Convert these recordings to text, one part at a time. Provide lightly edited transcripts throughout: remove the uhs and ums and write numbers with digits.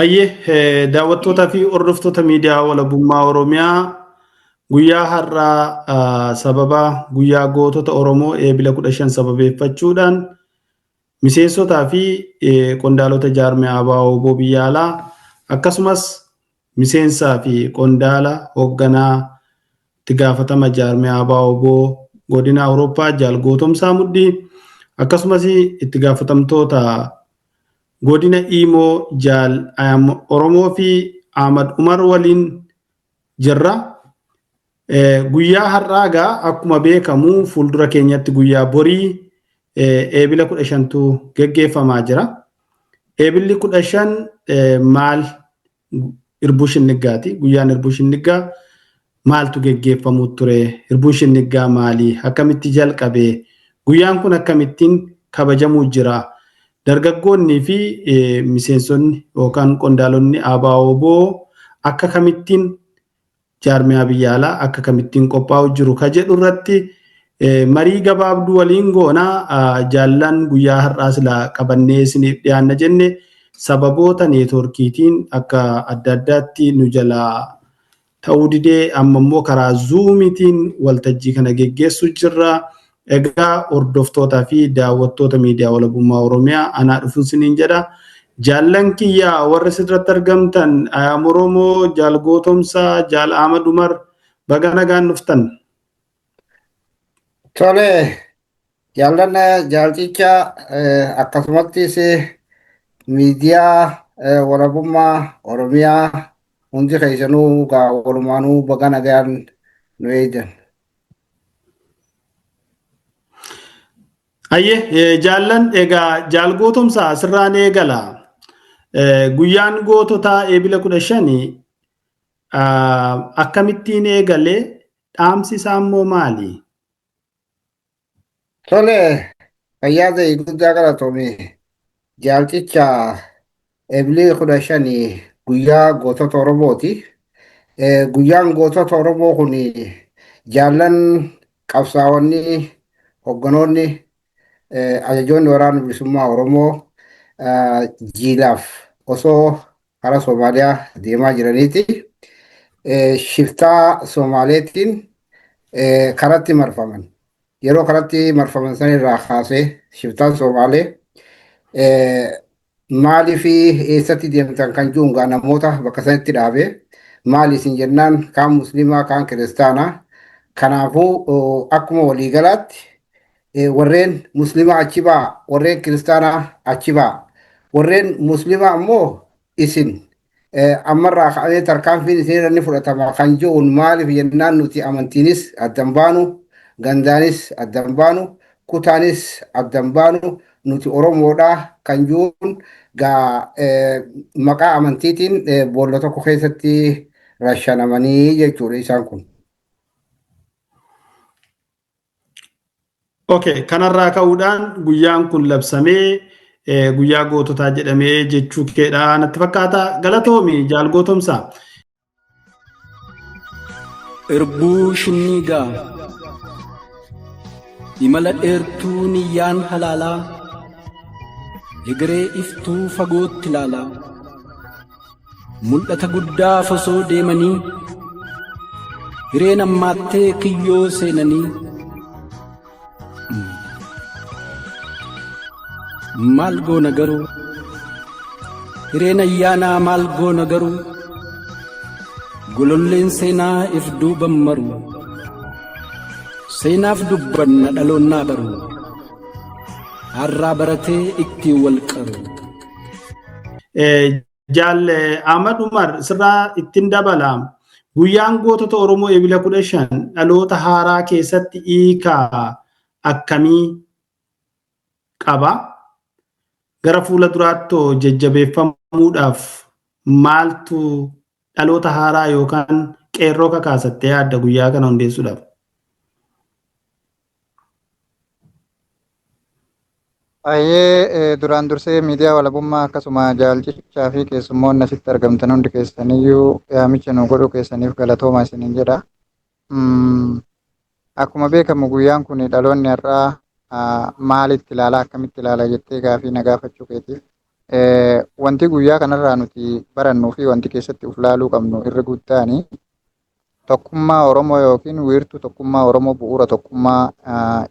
Ayyee daawwattootaa fi hordoftoota miidiyaa walabummaa Oromiyaa guyyaa har'aa sababa guyyaa gootota Oromoo eebila 15 sababeeffachuudhaan miseensotaa fi qondaalota jaarmiyaa ABO biyya alaa akkasumas miseensaa fi qondaala hoogganaa itti gaafatama jaarmiyaa ABO godina Awurooppaa Jaal Gootomsaa Muddii akkasumas itti gaafatamtoota godina Imo Jaal Oromoo fi Ahmad Umar waliin jirra. Guyyaa har'aagaa akkuma beekamu fuuldura keenyatti guyyaa borii eebila 15tu geggeeffamaa jira. Eebilli 15 maal irbuu shinnigaati. Guyyaan irbuu shinnigaa maaltu geggeeffamu ture? Irbuu shinnigaa maali? Akkamitti jalqabe? Guyyaan kun akkamittiin kabajamuu jira? Dargaggoonni fi miseensonni yookaan qondaalonni ABO akka kamittiin jaarmiyaa biyya alaa akka kamittiin qophaa'u jiru ka jedhu irratti marii gabaabduu waliin goonaa jaallan guyyaa har'aa silaa qabannee isiniif dhiyaanna jenne sababoota neetworkiitiin akka adda addaatti nu jalaa ta'uu didee amma immoo karaa zuumiitiin waltajjii kana geggeessu jirra. Egaa hordoftootaa fi daawwattoota miidiyaa walabummaa Oromiyaa anaa dhufuun siniin jedha. Jaallan kiyyaa warra sirratti argamtan Ayyaam Oromoo, Jaal Gootomsaa, Jaal Ahmad Umar baga nagaan dhuftan. Tole jaallan jaalchicha akkasumattis miidiyaa walabummaa Oromiyaa hundi keessanuu walumaanuu baga nagaan nu eegan. Ayyee jaallan egaa Jaal Gootomsaa sirraan eegala. Guyyaan goototaa eebila 15 akkamittiin eegalee dhaamsi isaa immoo maali? Tole fayyaa ta'e guddaa galatoomii jaalchicha eebili 15 guyyaa gootota Oromooti. Guyyaan gootota Oromoo kun jaallan qabsaa'onni hogganoonni ajajoonni waraana bilisummaa Oromoo jiilaaf osoo karaa Soomaaliyaa deemaa jiraniiti. Shiftaa Soomaaleetiin karatti marfaman. Yeroo karatti marfaman san irraa kaasee shiftaan Soomaalee maalii fi eessatti deemtan kan juungaa namoota bakka sanitti dhaabee maali isin jennaan kaan musliimaa kaan kiristaanaa. Kanaafuu akkuma waliigalaatti warreen muslimaa achi baa, warreen kiristaanaa achi baa, warreen muslimaa ammoo isin ammarraa ka'amee tarkaanfiin isin irra fudhatama kan jiruun maaliif jennaan nuti amantiinis addan baanu, gandaanis addan baanu, kutaanis addan baanu, nuti Oromoodhaa kan jiruun maqaa amantiitiin boolla tokko keessatti rashanamanii jechuudha isaan kun. Okay, kanarraa ka'uudhaan guyyaan kun labsamee guyyaa goototaa jedhamee jechuu keedha natti fakkaata. Galatoomi Jaal Gootomsaa. Irbuu shinnigaa imala dheertuu niyyaan halaalaa egeree iftuu fagootti ilaalaa mul'ata guddaa osoo deemanii hireen ammaattee kiyyoo seenanii maal goona garuu hireen ayyaanaa maal goona garuu gololleen seenaa if duuban maru seenaaf dubbanna dhaloonnaa baru har'aa baratee ittiin wal qaru. Jaal Ahmad Umar sirraa ittiin dabala. Guyyaan gootota Oromoo eebila 15 dhaloota haaraa keessatti hiikaa akkamii qaba? Gara fuula duraatti jajjabeeffamuudhaaf maaltu dhaloota haaraa yookaan qeerroo kakaasattee yaadda guyyaa kana hundeessuudhaaf? Duraan dursee miidiyaa walabummaa akkasuma jaalchichaa fi keessummoonni asitti argamtan hundi keessaniyyuu yaamicha nu godhuu keessaniif galatooma isiniin jedha. Akkuma beekamu guyyaan kun dhaloonni har'aa maalitti ilaala akkamitti ilaala jettee gaafii na gaafachuu keetiif. Wanti guyyaa kanarraa nuti barannuu fi wanti keessatti uf laaluu qabnu irra guddaani tokkummaa Oromoo yookiin wiirtuu tokkummaa Oromoo bu'uura tokkummaa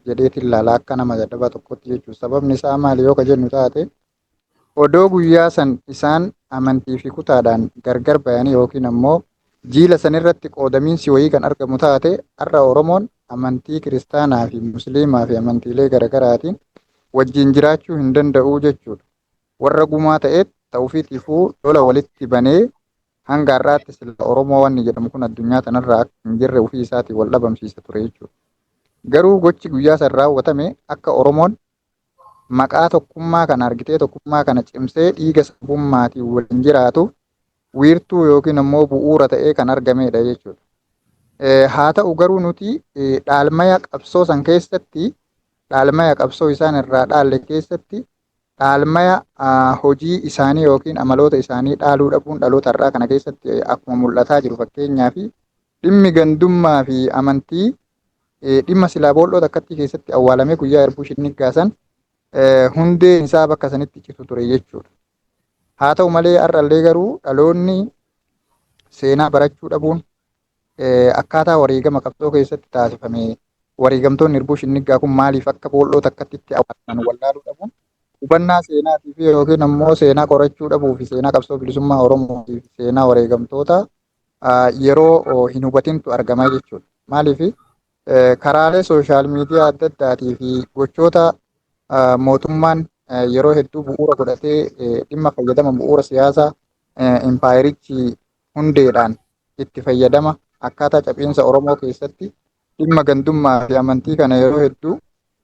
jedheetiin ilaala akka nama dadhabaa tokkotti jechuudha. Sababni isaa maali yoo ka jennu taate odoo guyyaa san isaan amantii fi kutaadhaan gargar bayanii yookiin ammoo jiila sanirratti qoodamiinsi wayii kan argamu taate har'a Oromoon amantii kiristaanaa fi musliimaa fi amantiilee garaagaraatiin wajjin jiraachuu hin danda'u jechuudha. Warra gumaa ta'eet ta'uufiitiifuu lola walitti banee hanga har'aatti sila Oromoo wanni jedhamu kun addunyaa tanarraa akka hin jirre ofii isaatiin wal dhabamsiisa ture jechuudha. Garuu gochi guyyaa san raawwatame akka Oromoon maqaa tokkummaa kana argitee tokkummaa kana cimsee dhiiga sabummaatiin waliin jiraatu wiirtuu yookiin ammoo bu'uura ta'ee kan argamedha jechuudha. Haa ta'u garuu nuti dhaalmaya qabsoo san keessatti dhaalmaya qabsoo isaan irraa dhaalle keessatti dhaalmaya hojii isaanii yookiin amaloota isaanii dhaaluu dhabuun dhaloota har'aa kana keessatti akkuma mul'ataa jiru fakkeenyaa fi dhimmi gandummaa fi amantii dhimma silaa boolloo takkatti keessatti awwaalamee guyyaa erbuu shinnigaa san hundeen isaa bakka sanitti citu ture jechuudha. Haa ta'u malee har'allee garuu dhaloonni seenaa barachuu dhabuun akkaataa wareegama qabsoo keessatti taasifame wareegamtoonni erbuu shinnigaa kun maaliif akka boolloo takkatti awwaalaman wallaaluu dhabuun hubannaa seenaatii fi yookiin ammoo seenaa qorachuu dhabuu fi seenaa qabsoo bilisummaa Oromoo fi seenaa wareegamtoota yeroo hin hubatintu argamaa jechuudha. Maaliif karaalee sooshaal miidiyaa adda addaatii fi gochoota mootummaan yeroo hedduu bu'uura godhatee dhimma fayyadama bu'uura siyaasaa impaayirichi hundeedhaan itti fayyadama akkaataa cabiinsa Oromoo keessatti dhimma gandummaa fi amantii kana yeroo hedduu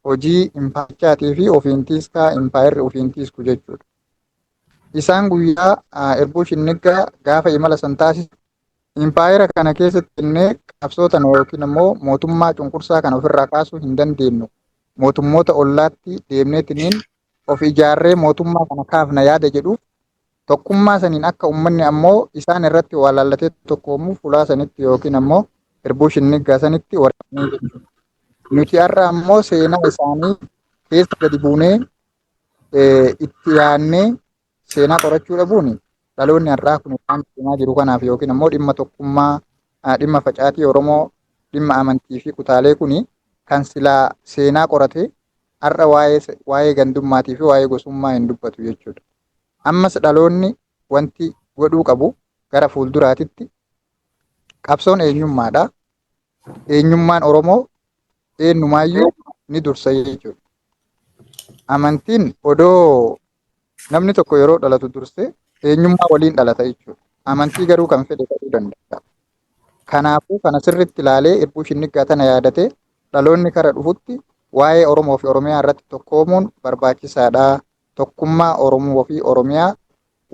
hojii impaayirichaatii fi ofiintiiskaa impaayirri ofiintiisku jechuudha. Isaan guyyaa erbuu shinnigaa gaafa imala san taasisu impaayira kana keessatti innee qabsoota yookiin ammoo mootummaa cunqursaa kana ofirraa kaasuu hin dandeenyu. Mootummoota ollaatti deemneetiniin of ijaarree mootummaa kana kaafna yaada jedhuuf tokkummaa saniin akka uummanni ammoo isaan irratti waa laallatee tokkoomuu fulaa sanitti yookiin ammoo erbuu shinnigaa sanitti warraaqnee jechuudha. Nuti har'a ammoo seenaa isaanii keessa gadi buunee itti yaadnee seenaa qorachuu dhabuun dhaloonni har'aa kun waan deemaa jiru kanaaf yookiin ammoo dhimma tokkummaa dhimma facaatii Oromoo dhimma amantii fi kutaalee kuni kan silaa seenaa qorate har'a waa'ee gandummaatii fi waa'ee gosummaa hin dubbatu jechuudha. Ammas dhaloonni wanti godhuu qabu gara fuulduraatitti qabsoon eenyummaadha. Eenyummaan Oromoo eenyumaayyuu ni dursa jechuudha. Amantiin odoo namni tokko yeroo dhalatu durse eenyummaa waliin dhalata jechuudha. Amantii garuu kan fedhe ta'uu danda'a. Kanaafuu kana sirriitti ilaalee erbuu shinnigaa tana yaadatee dhaloonni kara dhufutti waa'ee Oromoo fi Oromiyaa irratti tokkoomuun barbaachisaadha. Tokkummaa Oromoo fi Oromiyaa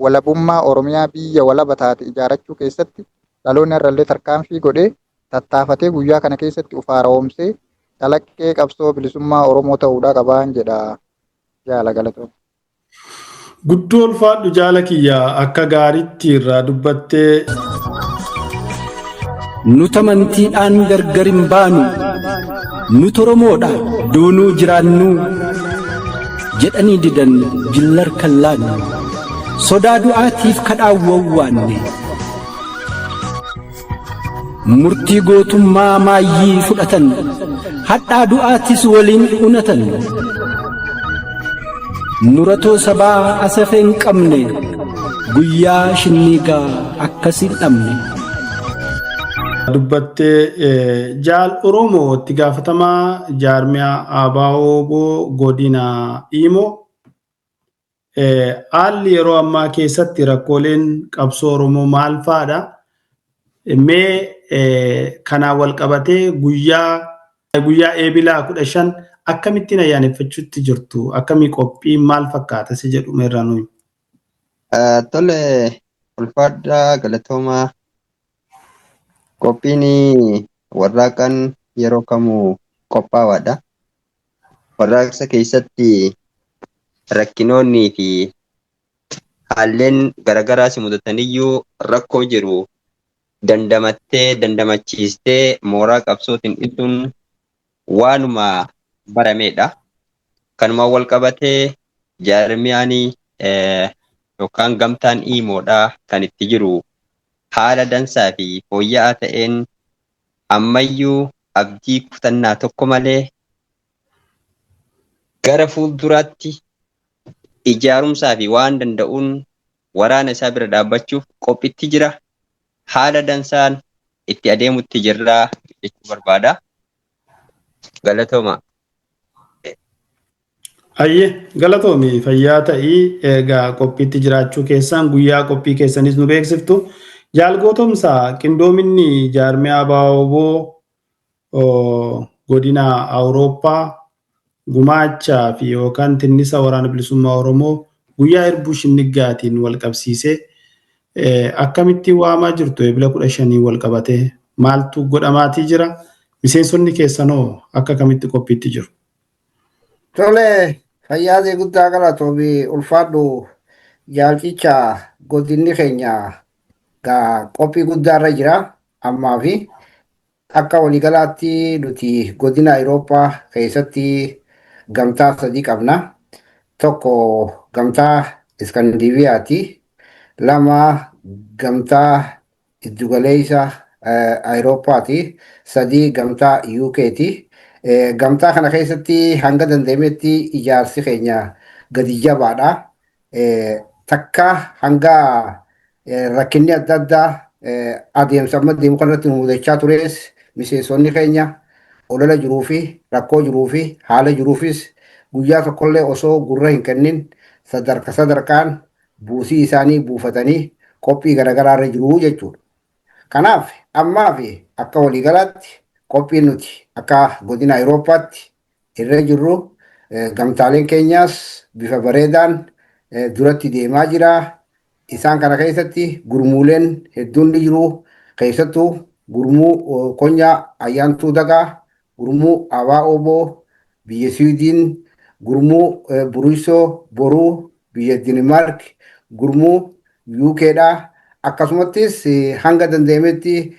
walabummaa Oromiyaa biyya walaba taate ijaarachuu keessatti dhaloonni irrallee tarkaanfii godhee tattaafatee guyyaa kana keessatti ufaaroomsee calaqqee qabsoo bilisummaa Oromoo ta'uudhaa qabaan jedha jaala galatoon. Guddoo ulfaadhu jaala kiyya akka gaariitti irraa dubbattee. Nuti amantiidhaan gargar hin baanu, nuti Oromoodha doonuu jiraannu jedhanii didan jillar kan laannu sodaa du'aatiif kadhaan wawwaanne. Murtii gootummaa maayyii fudhatan hadhaa du'aatis waliin unatan. Nuratoo sabaa asafee hin qabne guyyaa shinnigaa akkasiin dhabne. Dubbattee jaal Oromoo itti gaafatamaa jaarmiyaa Abaaboo godina Imo haalli yeroo ammaa keessatti rakkooleen qabsoo Oromoo maal fa'aadha? Mee kanaan wal qabatee guyyaa eebilaa 15 akkamittiin ayyaaneffachuutti jirtu? Akkamii qophiin maal fakkaata si jedhu meerraa nuyi? Tole ulfaadhaa galatooma qophiin warraaqan yeroo kamuu qophaawaadha. Warraaqsa keessatti rakkinoonnii fi haalleen garagaraa si mudataniyyuu rakkoo jiru dandamachiistee mooraa qabsootiin ibsuun waanuma barameedha. Kanuma wal qabatee jaarmiyaanii yookaan gamtaan Imoodhaa kan itti jiru haala dansaa fi fooyya'aa ta'een ammayyuu abdii kutannaa tokko malee gara fuulduraatti ijaarumsaa fi waan danda'uun waraana isaa bira dhaabbachuuf qophiitti jira. Haala dansaan itti adeemutti jirraa jechuu barbaada. Galatooma. Ayyee galatoomi fayyaa ta'ii egaa qophiitti jiraachuu keessaan guyyaa qophii keessanis nu beeksiftu. Jaalgootomsaa qindoominni jaarmiyaa Abaaboo godina Awurooppaa gumaachaa fi yookaan tinnisa waraana bilisummaa Oromoo guyyaa Irbuu Shinniggaatiin wal qabsiisee akkamitti waamaa jirtu eebila 15 wal qabatee maaltu godhamaatii jira? Miseensonni keessanoo akka kamitti qophiitti jiru? Tole fayyaa guddaa galatoomi ulfaadhu jaalchicha godinni keenya qophii guddaarra jira ammaa fi akka waliigalaatti nuti godina Awurooppaa keessatti gamtaa sadii qabna. Tokko gamtaa Iskandinaaviyaati. Lama gamtaa giddugaleessa Awurooppaati. Sadii gamtaa UK'ti. Gamtaa kana keessatti hanga dandeenyetti ijaarsi keenya gadi jabaadha. Takka hanga rakkinni adda addaa adeemsa amma deemu kanarratti nu mudachaa tures miseensonni keenya olola jiruu fi rakkoo jiruu fi haala jiruufis guyyaa tokkollee osoo gurra hin kennin sadarkaan buusii isaanii buufatanii qophii garaagaraarra jiru jechuudha. Kanaaf ammaa fi akka waliigalaatti qophiin nuti akka godina Awurooppaatti irra jirru gamtaaleen keenyaas bifa bareedaan duratti deemaa jira. Isaan kana keessatti gurmuuleen hedduun ni jiru. Keessattuu gurmuu Konyaa Ayyaantuu Dagaa, gurmuu Abaaboo biyya Siwiidin, gurmuu Buriisoo Boruu biyya Dinimaark, gurmuu UK'dhaa akkasumattis hanga dandeenyetti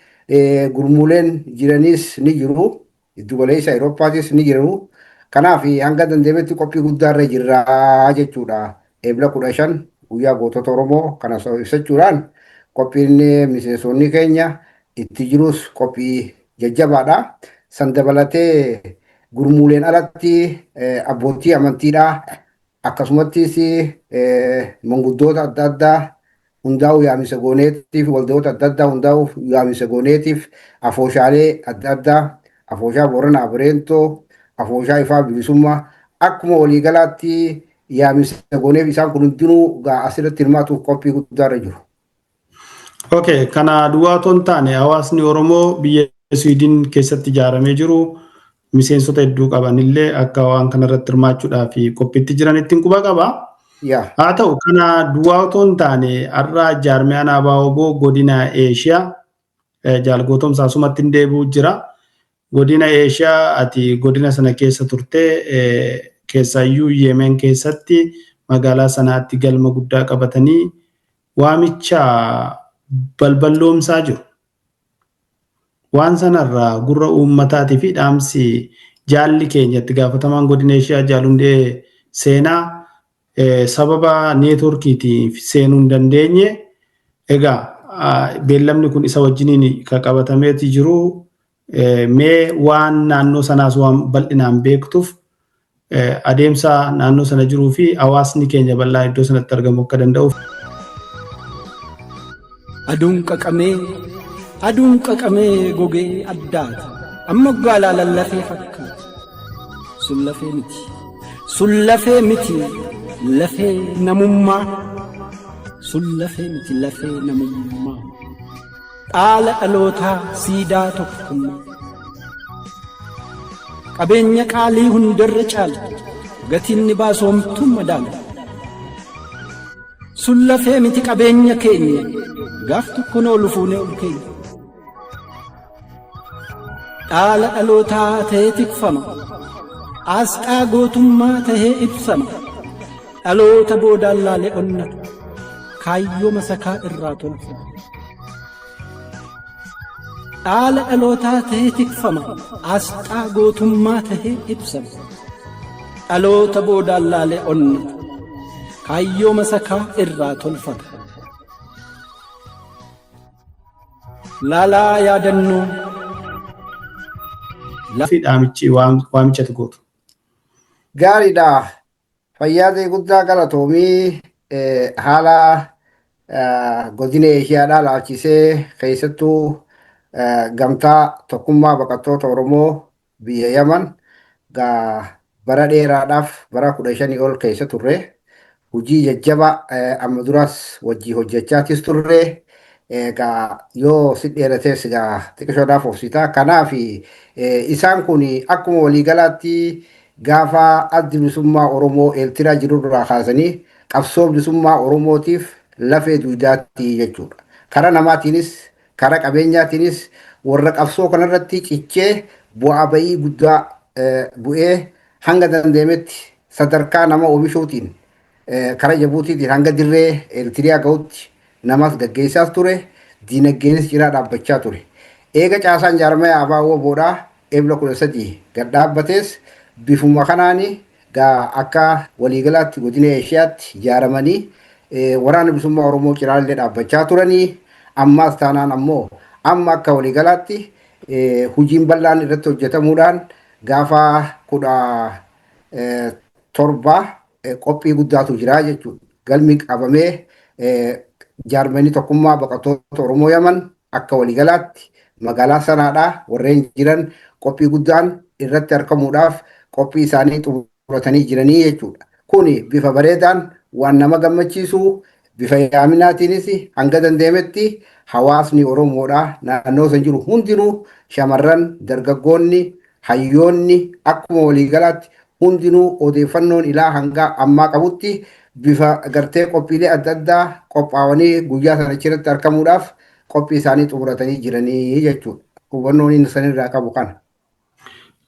gurmuuleen jiranis ni jiru. Giddugaleessa Awurooppaattis ni jiru. Kanaaf hanga dandeenyetti qophii guddaarra jirra jechuudha. Eebila 15 guyyaa gootota Oromoo kana ibsachuudhaan qophiin miseensonni keenya itti jirus qophii jajjabaadha. San dabalatee gurmuuleen alatti abbootii amantiidhaa akkasumattis manguddoota adda addaa hundaa'u yaamisa gooneetiif waldoota adda addaa hundaa'u yaamisa gooneetiif afooshaalee adda addaa afooshaa Booranaa Bareentoo afooshaa Ifaa Bilisummaa akkuma waliigalaatti yaamisa gooneef isaan kun hundinuu asirratti hirmaatuuf qophii guddaarra jiru. Okay, kana duwwaatoo hin taane hawaasni Oromoo biyya Siwiidin keessatti ijaaramee jiru miseensota hedduu qabanillee akka waan kanarratti hirmaachuudhaaf qophiitti jiranitti quba qaba. Haa ta'u kana duwwaatoo hin taane har'a jaarmiyaan Abaaboo godina Eeshiyaa jaalgootomsaa sumatti hin deebi'u jira. Godina Eeshiyaa ati godina sana keessa turte keessayyuu Yemen keessatti magaalaa sanaatti galma guddaa qabatanii waamicha balballoomsaa jiru. Waan sanarraa gurra uummataatii fi dhaamsi jaalli keenyatti gaafatamaan godina Eeshiyaa jaalundee seenaa sababa neetworkiitiif seenuu hin dandeenye egaa beellamni kun isa wajjiniin kan qabatameeti jiru mee waan naannoo sanaas waan bal'inaan beektuuf adeemsa naannoo sana jiruu fi hawaasni keenya bal'aa iddoo sanatti argamu akka danda'uuf. Aduun qaqamee gogee addaata amma gaalaa lallafee fakkaata. Sun lafee miti lafee namummaa. Dhaala dhalootaa siidaa tokkummaa. Qabeenya qaalii hundarra caala gatiin ni baasomtuu madaala. sun lafee miti qabeenya keenya gaaf tokko noo lufuune ol keenya dhaala dhalootaa ta'ee tikfama asxaa gootummaa ta'ee ibsama dhaloota boodaan laalee onnatu kaayyoo masakaa irraa tolfama dhaala dhalootaa ta'ee tikfama asxaa gootummaa ta'ee ibsama dhaloota boodaan laalee onnatu kaayyoo masakaa irraa tolfama laalaa yaadannoo fi dhaamichi waamichatu gootu. Gaariidha. Fayyaa guddaa galatoomii haala godina Eeshiyaadhaa laalchisee keessattuu gamtaa tokkummaa baqattoota Oromoo biyya Yaman bara dheeraadhaaf bara 15 ol keessa turre hojii jajjaba amma duras wajjii hojjechaatis turre yoo si dheerates xiqqishoodhaaf obsitaa. Kanaaf isaan kun akkuma waliigalaatti gaafa addi bilisummaa Oromoo Eertiraa jirurraa kaasanii qabsoo bilisummaa Oromootiif lafee duudaatti jechuudha. Karaa namaatiinis karaa qabeenyaatiinis warra qabsoo kanarratti cichee bu'aa bayii guddaa bu'ee hanga dandeemetti sadarkaa nama oomishuutiin karaa Jabuutiitiin hanga dirree Eertiraa ga'utti namas gaggeessaas ture, diinagdeenis ciraa dhaabbachaa ture. Eega caasaan jaarmaya abaawoo boodhaa eebla 13 gad dhaabbatees bifuma kanaani akka waliigalaatti godina Eeshiyaatti ijaaramanii waraana bilisummaa Oromoo ciraallee dhaabbachaa turanii ammaas taanaan ammoo amma akka waliigalaatti hojiin bal'aan irratti hojjetamuudhaan gaafa 17 qophii guddaatu jira jechuudha. Galmi qabamee jaarmanii tokkummaa baqattoota Oromoo Yaman akka waliigalaatti magaalaa sanaadhaa warreen jiran qophii guddaan irratti argamuudhaaf qophii isaanii xumuratanii jiranii jechuudha. Kuni bifa bareedaan waan nama gammachiisu bifa yaaminaatiinis hanga dandeemetti hawaasni Oromoodhaa naannoo san jiru hundinuu shamarran dargaggoonni hayyoonni akkuma waliigalaatti hundinuu odeeffannoon ilaa hanga ammaa qabutti bifa gartee qophiilee adda addaa qophaa'anii guyyaa sana achirratti argamuudhaaf qophii isaanii xumuratanii jiranii jechuudha. Hubannoon inni sanirraa qabu kana.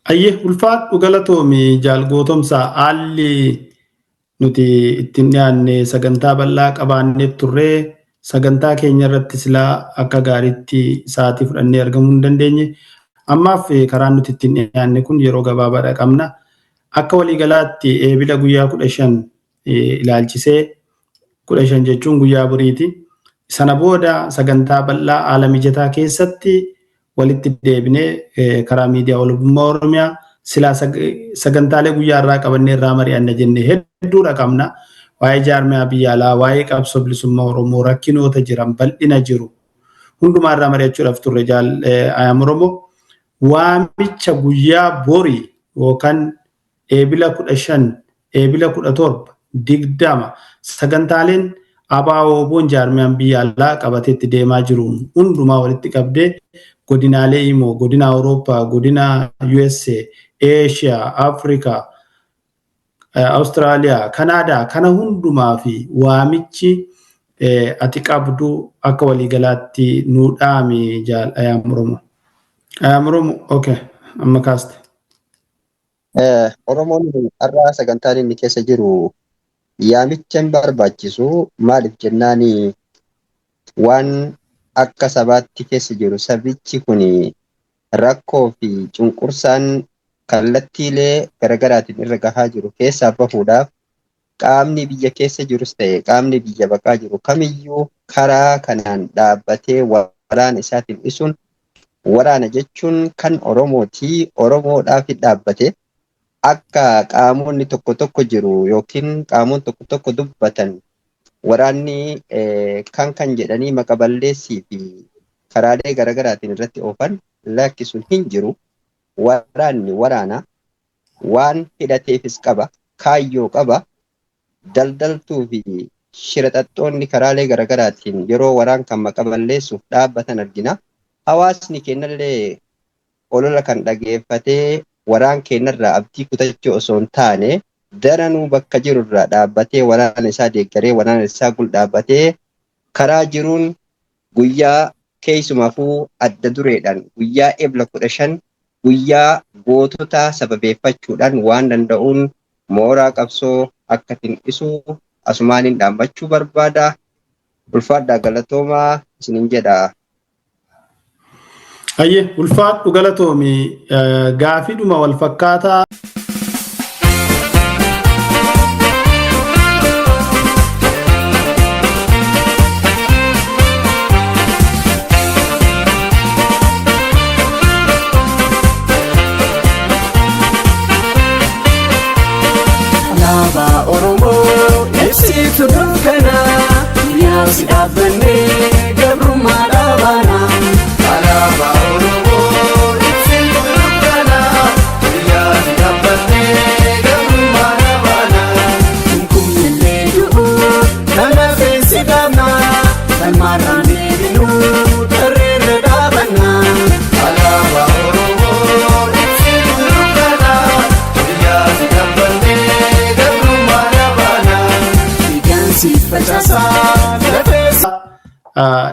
Ayyee ulfaadhu galatoomi jaalgootomsaa haalli nuti ittiin dhiyaanne sagantaa bal'aa qabaannee turree sagantaa keenya irratti silaa akka gaariitti sa'aatii fudhannee argamuu hin dandeenye. Ammaaf karaan nuti ittiin dhiyaanne kun yeroo gabaabaadha qabna. Akka waliigalaatti eebila guyyaa 15 ilaalchisee 15 jechuun guyyaa boriiti. Sana booda sagantaa bal'aa haala mijataa keessatti walitti deebinee karaa miidiyaa walabummaa Oromiyaa silaa sagantaalee guyyaa irraa qabannee irraa mari'anna jennee hedduudha qabna. Waa'ee jaarmiyaa biyya alaa, waa'ee qabsoo bilisummaa Oromoo rakkinoota jiran bal'ina jiru hundumaa irraa mari'achuudhaaf turre ayyaam Oromoo waamicha guyyaa borii yookaan eebila 15, eebila 17, 20 sagantaaleen ABO'n jaarmiyaan biyya alaa qabateetti deemaa jiru hundumaa walitti qabdee godinaalee Imo, godina Awurooppaa, godina USA, Asia, Afrikaa, Austraaliyaa, Kanaadaa kana hundumaa fi waamichi ati qabdu akka waliigalaatti nuu dhaami ayyaam Oromoo. Ayyaam Oromoo, okay, amma kaaste. Oromoon har'a sagantaan inni keessa jiru yaamicha hin barbaachisu maaliif jennaani waan akka sabaatti keessa jiru sabichi kun rakkoo fi cunqursaan kallattiilee garaagaraatiin irra gahaa jiru keessaa bahuudhaaf qaamni biyya keessa jirus ta'e qaamni biyya baqaa jiru kamiyyuu karaa kanaan dhaabbatee waraana isaatiin isuun waraana jechuun kan Oromootii Oromoodhaaf dhaabbate akka qaamonni tokko tokko jiru yookiin qaamonni tokko tokko dubbatan waraanni kan jedhanii maqaballeessii fi karaalee garaagaraatiin irratti oofan lakkisuun hin jiru. Waraanni waraana waan hidhateefis qaba, kaayyoo qaba, daldaltuu fi shiraxaxxoonni karaalee garaagaraatiin yeroo waraan kan maqaballeessuuf dhaabbatan argina. Hawaasni keenyallee olola kan dhageeffatee waraan keenyarraa abdii kutachuu osoo hin taane daranuu bakka jirurraa dhaabbatee waraana isaa deeggaree waraana isaa gul dhaabbatee karaa jiruun guyyaa keessumaafuu adda dureedhaan guyyaa ebla 15 guyyaa gootota sababeeffachuudhaan waan danda'uun mooraa qabsoo akka tin'isu asumaaniin dhaabbachuu barbaada. Ulfaadhaa galatoomaa isiniin jedha. Ayye ulfaadhu galatoomi gaafiidhuma wal fakkaataa. Oromoo ibsituu dukkanaa yaasi dhaabbannee gabrummaa dhaabanaa. Alaabaa Oromoo ibsituu dukkanaa yaasi dhaabbannee gabrummaa dhaabanaa. Kunkummillee du'uu kana feesi dhaabnaa salmaarraan deebinuu tarreerra dhaabannaa. Alaabaa Oromoo ibsituu dukkanaa yaasi dhaabbannee.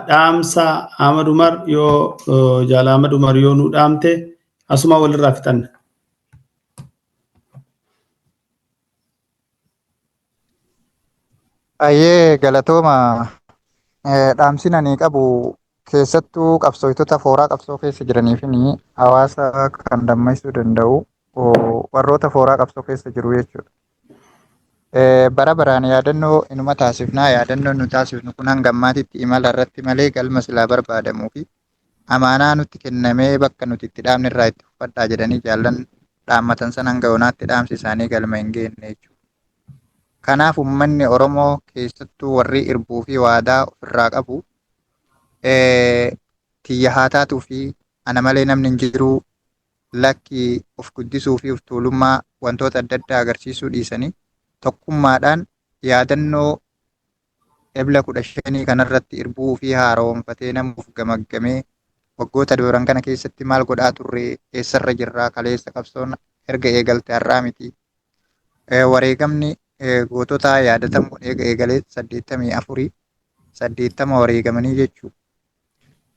Dhaamsa Ahmad Umar yoo Jaala Ahmad Umar yoo nu dhaamte asuma walirraa fixanna. Ayyee galatooma dhaamsin ani qabu keessattuu qabsooytota fooraa qabsoo keessa jiraniifini hawaasa kan dammaysuu danda'u warroota fooraa qabsoo keessa jiru jechuudha. Bara baraan yaadannoo inuma taasifnaa yaadannoon nu taasifnu kun hanga ammaatitti imala irratti malee galma silaa barbaadamuu fi amaanaa nutti kennamee bakka nuti itti dhaamne irraa itti uffadhaa jedhanii jaallan dhaammatan san hanga yoonaatti dhaamsi isaanii galma hin geenne jechuudha. Kanaaf uummanni Oromoo keessattuu warri irbuu fi waadaa ofirraa qabu tiyya haa taatuu fi ana malee namni hin jiru lakki of guddisuu fi of tuulummaa wantoota adda addaa agarsiisuu dhiisanii tokkummaadhaan yaadannoo ebla 15 kanarratti irbuu fi haaromfatee namuuf gamaggamee waggoota dooran kana keessatti maal godhaa turre eessarra jirraa kaleessa qabsoon erga eegalte har'aa miti. Wareegamni gootota yaadatamuun eega eegalee 80 wareegamanii jechuudha.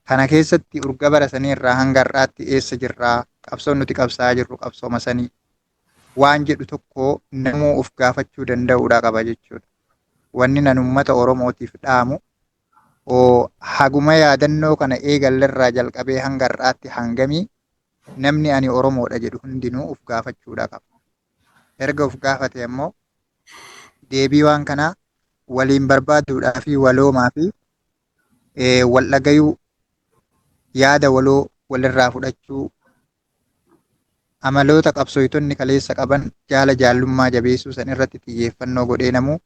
Kana keessatti urga bara sanii irraa hanga har'aatti eessa jirraa qabsoon nuti qabsaa jirru qabsooma sanii waan jedhu tokko namuu of gaafachuu danda'uudha qaba jechuudha. Wanni nan uummata Oromootiif dhaamu haguma yaadannoo kana eegallerraa jalqabee hanga har'aatti hangamii namni ani Oromoodha jedhu hundinuu of gaafachuudha qaba. Erga of gaafate ammoo deebii waan kanaa waliin barbaaduudhaa fi waloomaa fi wal dhagayuu yaada waloo walirraa fudhachuu amaloota qabsooytonni kaleessa qaban jaallummaa jabeessuu san irratti xiyyeeffannoo godhee namuu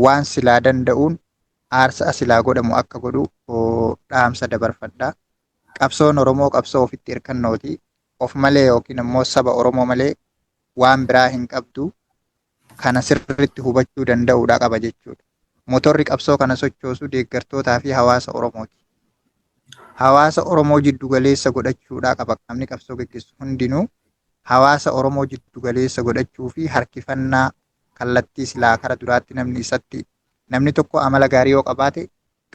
waan silaa danda'uun aarsaa silaa godhamu akka godhu dhaamsa dabarfadha. Qabsoon Oromoo qabsoo ofitti hirkannooti. Of malee yookiin immoo saba Oromoo malee waan biraa hin qabdu. Kana sirriitti hubachuu danda'uudha qaba jechuudha. Motorri qabsoo kana sochoosuu deeggartootaa fi hawaasa Oromooti. Hawaasa Oromoo jiddu galeessa godhachuudha qaba qaamni qabsoo gaggeessu hundinuu. Hawaasa Oromoo jiddu galeessa godhachuu fi harkifannaa kallattii silaa kara duraatti namni tokko amala gaarii yoo qabaate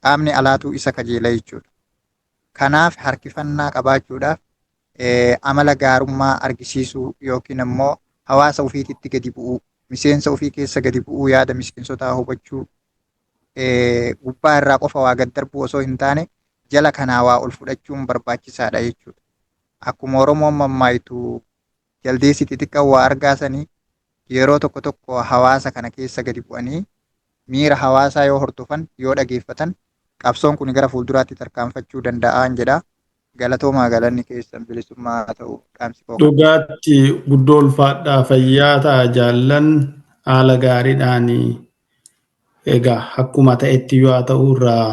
qaamni alaatuu isa kajeela jechuudha. Kanaaf harkifannaa qabaachuudhaaf amala gaarummaa argisiisuu yookiin immoo hawaasa ofiititti gadi bu'uu miseensa ofii keessa gadi bu'uu yaada miseensotaa hubachuu gubbaa irraa qofa waa gad darbuu osoo hin taane jala kanaa waa ol fudhachuun barbaachisaadha jechuudha. Akkuma Oromoon mammaayitu jaldeessi xixiqqaan waa argaasanii yeroo tokko tokko hawaasa kana keessa gadi bu'anii miira hawaasaa yoo hordofan yoo dhageeffatan qabsoon kun gara fuulduraatti tarkaanfachuu danda'an jedha. Galatoomaa galanni keessan bilisummaa ta'u dhaamsi koo. Dhugaatti guddoo ulfaadhaa fayyaa ta'a jaallan haala gaariidhaan egaa akkuma ta'etti yoo ta'u irraa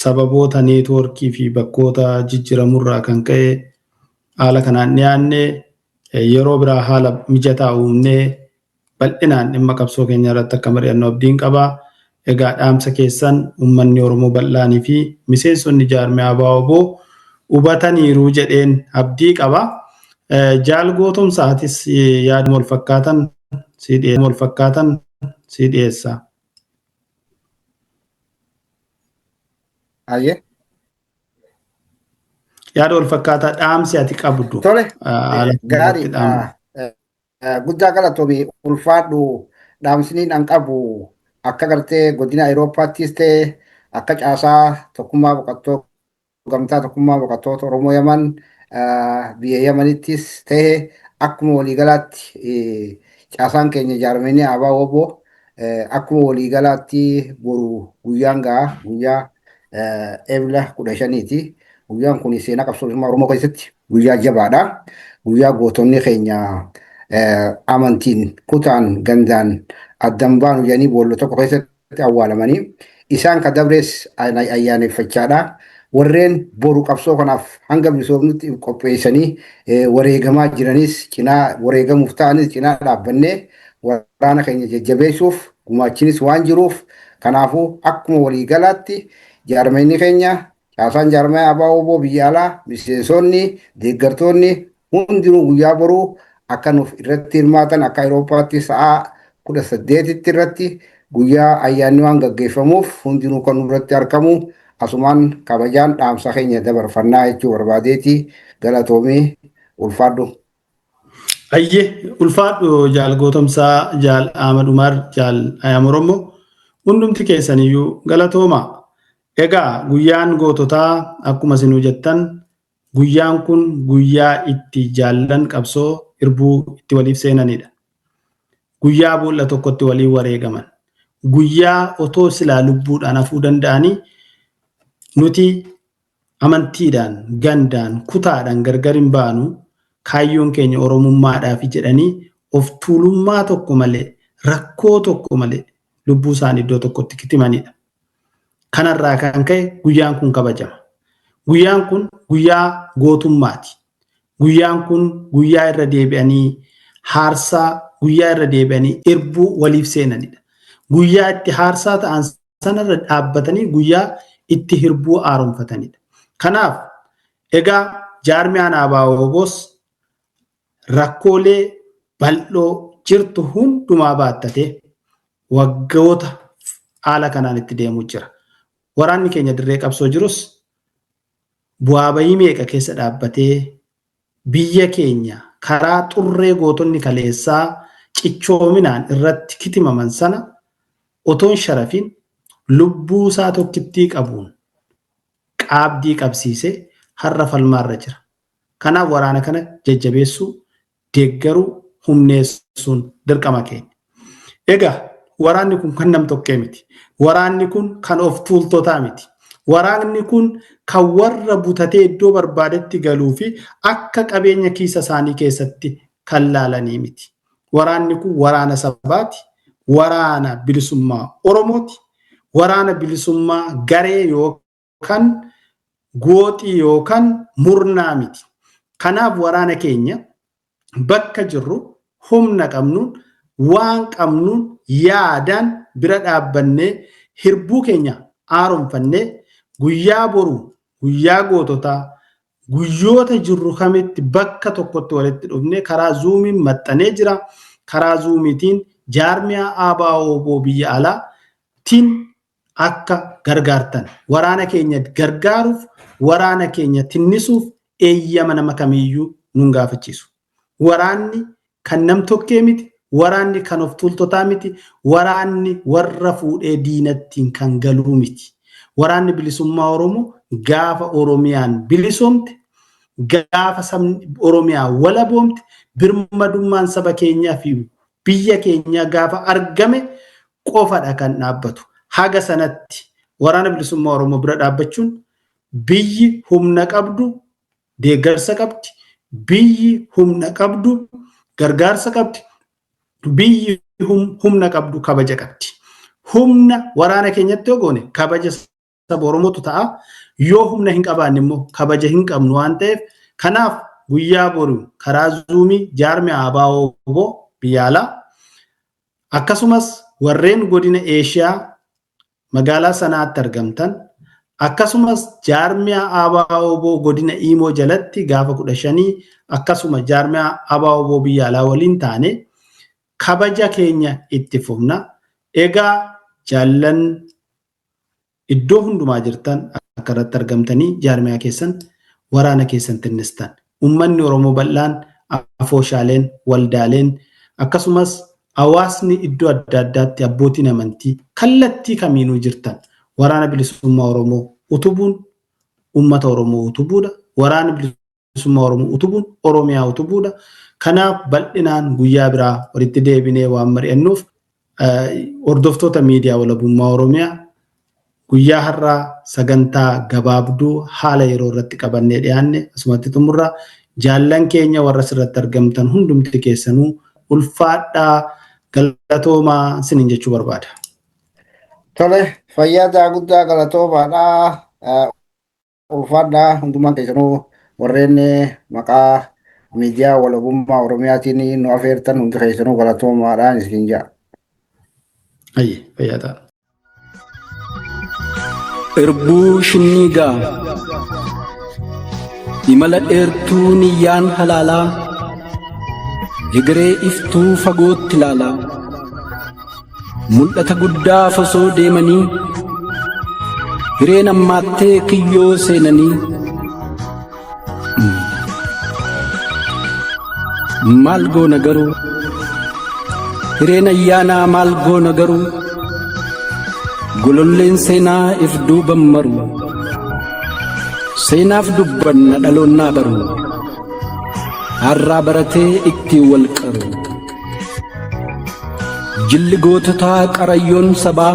sababoota neetwoorkii fi bakkoota jijjiiramurraa kan ka'e haala kanaan dhiyaanne yeroo biraa haala mijataa uumnee bal'inaan dhimma qabsoo keenya irratti akka mari'annoo abdiin qaba. Egaa dhaamsa keessan uummanni Oromoo bal'aanii fi miseensonni jaarmiyaa ABO hubataniiru jedheen abdii qaba. Jaal gootumsaatis yaaduma wal fakkaatan si dhiyeessa. Ayyee. Yaada wal fakkaataa dhaamsi ati qabdu. Tole. Gaarii. Guddaa galatoomii ulfaadhu dhaamsiniin an qabu akka gartee godina Awurooppaattis ta'e akka caasaa tokkummaa boqottoo gamtaa tokkummaa boqottoota Oromoo Yaman biyya Yamanittis ta'e akkuma waliigalaatti caasaan keenya jaarmanii abaa obbo akkuma waliigalaatti boru guyyaan ga'a guyyaa Eebila 15ti. Guyyaan kun seenaa qabsoomummaa Oromoo keessatti guyyaa jabaadha. Guyyaa gootonni keenya amantiin kutaan gandaan addan baanu jedhanii boolla tokko keessatti awwaalamanii isaan ka dabrees ayyaaneffachaadha. Warreen boru qabsoo kanaaf hanga bilisoomnutti qopheessanii wareegamaa jiranis cinaa wareegamuuf ta'anis cinaa dhaabbannee waraana keenya jajjabeessuuf gumaachinis waan jiruuf kanaafuu akkuma waliigalaatti jaarmeenyi keenya caasaan jaarmee abaa obbo biyya alaa miseensonni deeggartoonni hundinuu guyyaa boruu akka nuuf irratti hirmaatan akka Awurooppaatti sa'a 18tti irratti guyyaa ayyaanni waan gaggeeffamuuf hundinuu kan irratti argamu asumaan kabajaan dhaamsa keenya dabarfannaa jechuu barbaadeeti galatoomii ulfaadhu. Ayyee ulfaadhu jaal gootomsaa jaal Ahmad Umar jaal Ayyaam Oromoo hundumti keessaniyyuu galatooma. Egaa guyyaan goototaa akkuma isinuu jettan guyyaan kun guyyaa itti jaallan qabsoo irbuu itti waliif seenanidha. Guyyaa boolla tokkotti walii wareegaman. Guyyaa otoo silaa lubbuudhaan hafuu danda'anii nuti amantiidhaan gandaan kutaadhaan gargar hin baanu kaayyoon keenya oromummaadhaaf jedhanii of tuulummaa tokko malee rakkoo tokko malee lubbuu isaanii iddoo tokkotti kitimanidha. Kanarraa kan ka'e guyyaan kun kabajama. Guyyaan kun guyyaa gootummaati. Guyyaan kun guyyaa irra deebi'anii haarsaa guyyaa irra deebi'anii irbuu waliif seenanidha. Guyyaa itti haarsaa ta'an sanarra dhaabbatanii guyyaa itti hirbuu haaromfatanidha. Kanaaf egaa jaarmiyaan abaa obboos rakkoolee bal'oo jirtu hundumaa baattatee waggoota haala kanaan itti deemuu jira. Waraanni keenya dirree qabsoo jirus bu'aa bayii meeqa keessa dhaabbatee biyya keenya karaa xurree gootonni kaleessaa cichoominaan irratti kitimaman sana otoon sharafin lubbuu isaa tokkittii qabuun qaabdii qabsiisee har'a falmaarra jira. Kanaaf waraana kana jajjabeessuu deeggaruu humneessuun dirqama keenya. Egaa waraanni kun kan nam tokkee miti. Waraanni kun kan of tuultotaa miti. Waraanni kun kan warra butatee iddoo barbaadetti galuu fi akka qabeenya kiisa isaanii keessatti kan laalanii miti. Waraanni kun waraana sabaati. Waraana bilisummaa Oromooti. Waraana bilisummaa garee yookaan gooxii yookaan murnaa miti. Kanaaf waraana keenya bakka jirru humna qabnuun waan qabnuun yaadaan bira dhaabbannee hirbuu keenya haaromfannee guyyaa boruu guyyaa goototaa guyyoota jirru kamitti bakka tokkotti walitti dhufnee karaa zuumiin maxxanee jira. Karaa zuumiitiin jaarmiyaa abaa obbo biyya alaatiin akka gargaartan waraana keenya gargaaruuf waraana keenya tinnisuuf eeyyama nama kamiyyuu nun gaafachiisu. Waraanni kan nam tokkee miti. Waraanni kan of tuultotaa miti. Waraanni warra fuudhee diinattiin kan galuu miti. Waraanni bilisummaa Oromoo gaafa Oromiyaan bilisoomte gaafa sabni Oromiyaa walaboomte birmadummaan saba keenyaa fi biyya keenyaa gaafa argame qofadha kan dhaabbatu. Haga sanatti waraana bilisummaa Oromoo bira dhaabbachuun biyyi humna qabdu deeggarsa qabdi. Biyyi humna qabdu gargaarsa qabdi. Biyyi humna qabdu kabaja qabdi. Humna waraana keenyatti yoo goone kabaja saba Oromootu ta'a. Yoo humna hin qabaanne immoo kabaja hin qabnu waan ta'eef kanaaf guyyaa boru karaa zuumii jaarmiyaa abaa obbo biyya alaa akkasumas warreen godina Eeshiyaa magaalaa sanaatti argamtan akkasumas jaarmiyaa ABO godina Imo jalatti gaafa 15 akkasuma jaarmiyaa ABO biyya alaa waliin taane kabaja keenya itti fufna. Egaa jaallan iddoo hundumaa jirtan akka irratti argamtanii jaarmiyaa keessan waraana keessan tinnistan ummanni Oromoo bal'aan afooshaaleen waldaaleen akkasumas hawaasni iddoo adda addaatti abbootiin amantii kallattii kamiinuu jirtan waraana bilisummaa Oromoo utubuun ummata Oromoo utubuudha. Waraana bilisummaa Oromoo utubuun Oromiyaa utubuudha. Kanaaf bal'inaan guyyaa biraa walitti deebinee waan mari'annuuf hordoftoota miidiyaa walabummaa Oromiyaa guyyaa har'aa sagantaa gabaabduu haala yeroo irratti qabannee dhiyaanne asumatti xumurra. Jaallan keenya warra sirratti argamtan hundumti keessanuu ulfaadhaa galatoomaa sinin jechuu barbaada. Tole fayyadaa guddaa galatoomaadhaa ulfaadhaa hundumaa keessanuu warreen maqaa miidiyaa walabummaa Oromiyaatiin nu affeertan hundi keessanuu galatoomaadhaan isin jaa. Ayye fayyadaa. Irbuu shinniigaa imala dheertuu niyyaan halaalaa egeree iftuu fagootti ilaalaa mul'ata guddaa osoo deemanii hireen ammaattee kiyyoo seenanii maal goona garuu hireen ayyaanaa maal goona garuu gololleen seenaa if duuban maru seenaaf dubbanna dhaloonnaa baru har'aa baratee itti wal qaru jilli goototaa qarayyoon sabaa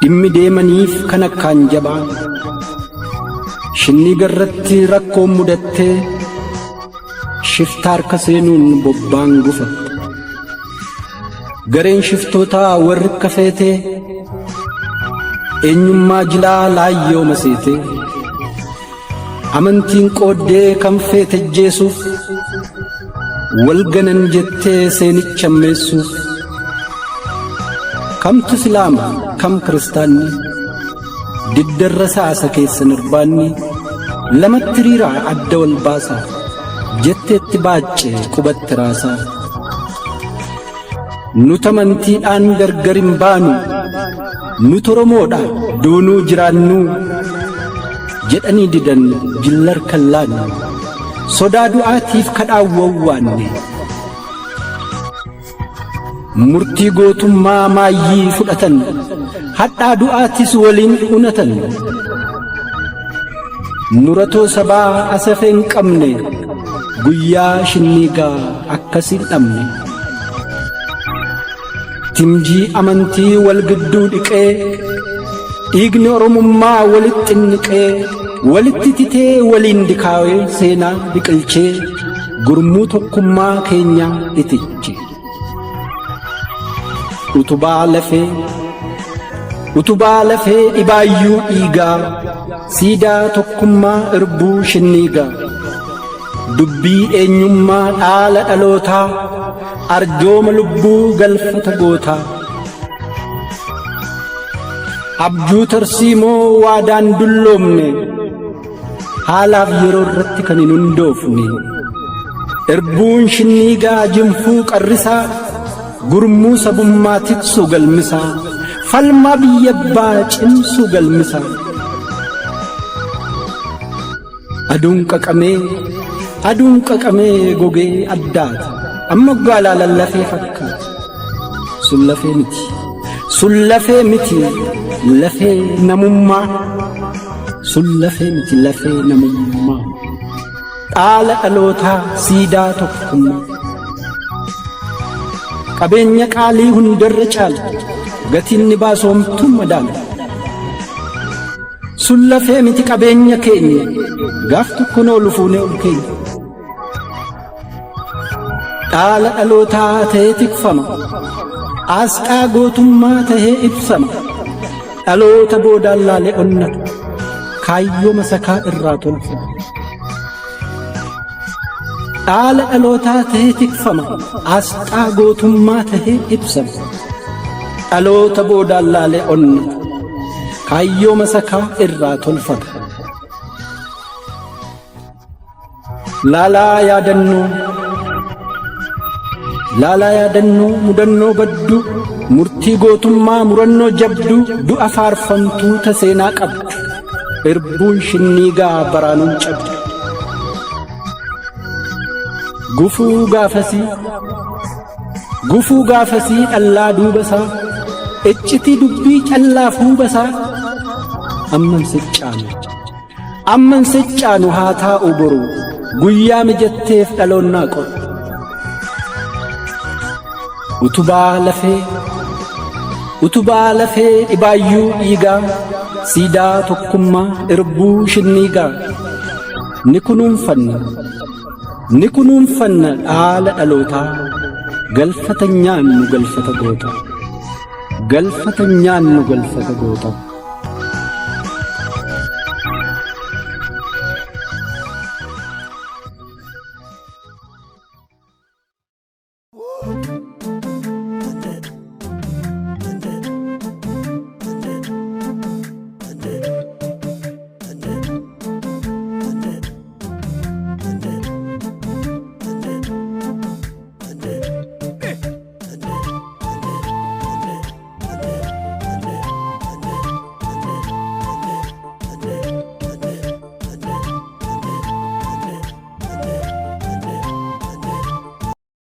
dhimmi deemaniif kan akkaan jabaa shinnii garratti rakkoon mudattee shiftaa harka seenuun bobbaan gufatte gareen shiftootaa warri kafeetee eenyummaa jilaa laayyoo maseetee amantiin qooddee kan feete jeesuuf wal ganan jettee seenicha meessuuf kamtu islaama kam kiristaanni diddarra saasa keessan irbaanni lamatti riiraa adda wal baasaa jetteetti baacce qubatti raasaa nuti amantiidhaan gargar hin baanu nuti Oromoodha duunuu jiraannu jedhanii didan jillar kallaanne sodaa du'aatiif kadhaawwawwaanne murtii gootummaa maayyii fudhatan hadhaa du'aatis waliin unatan nuratoo sabaa asafee hin qabne guyyaa shinniigaa akkasiin dhabne timjii amantii wal gidduu dhiqee dhiigni Oromummaa walitti xinniqee walitti titee waliin dikaawee seenaa biqilchee gurmuu tokkummaa keenya itiche utubaa lafee dhibaayyuu dhiigaa siidaa tokkummaa irbuu shinniigaa dubbii eenyummaa dhaala dhalootaa arjooma lubbuu galfata gootaa abjuu tarsiimoo waadaan dulloomne haalaaf yeroo irratti kan hin hundoofne irbuun shinniigaa jinfuu qarrisaa gurmuu sabummaa tiksuu galmisaa falmaa biyya abbaa cimsuu galmisaa aduun qaqamee gogee addaata amma gaalaa lallafee fakkaata sun lafee miti lafee namummaa sun lafee miti lafee namummaa dhaala dhalootaa siidaa tokkummaa qabeenya qaalii hundarra caala gatiin ni baasoomtuu madaala sun lafee miti qabeenya keenya gaaf tokko noolu fuunee ol keenya dhaala dhalootaa ta'ee tikfama asxaa gootummaa ta'ee ibsama dhaloota boodaan laalee onnatu kaayyoo masakaa irraa tolfama dhaala dhalootaa ta'ee tikfama asxaa gootummaa ta'ee ibsama dhaloota boodaan laalee onnatu kaayyoo masakaa irraa tolfata. Laalaa yaadannoo mudannoo baddu murtii gootummaa murannoo jabdu du'a faarfamtuu ta seenaa qabdu irbuun shinniigaa baraanuun cabdu. Gufuu gaafasii dhallaa duubasaa iccitii dubbii callaaf huubasaa amman siccaanu haa taa'u boru guyyaa mijatteef dhaloonnaa qoru. Utubaa lafee dhibaayyuu dhiigaa siidaa tokkummaa irbuu shinniigaa ni kunuunfanna dhaala dhalootaa galfata nyaannu galfata goota.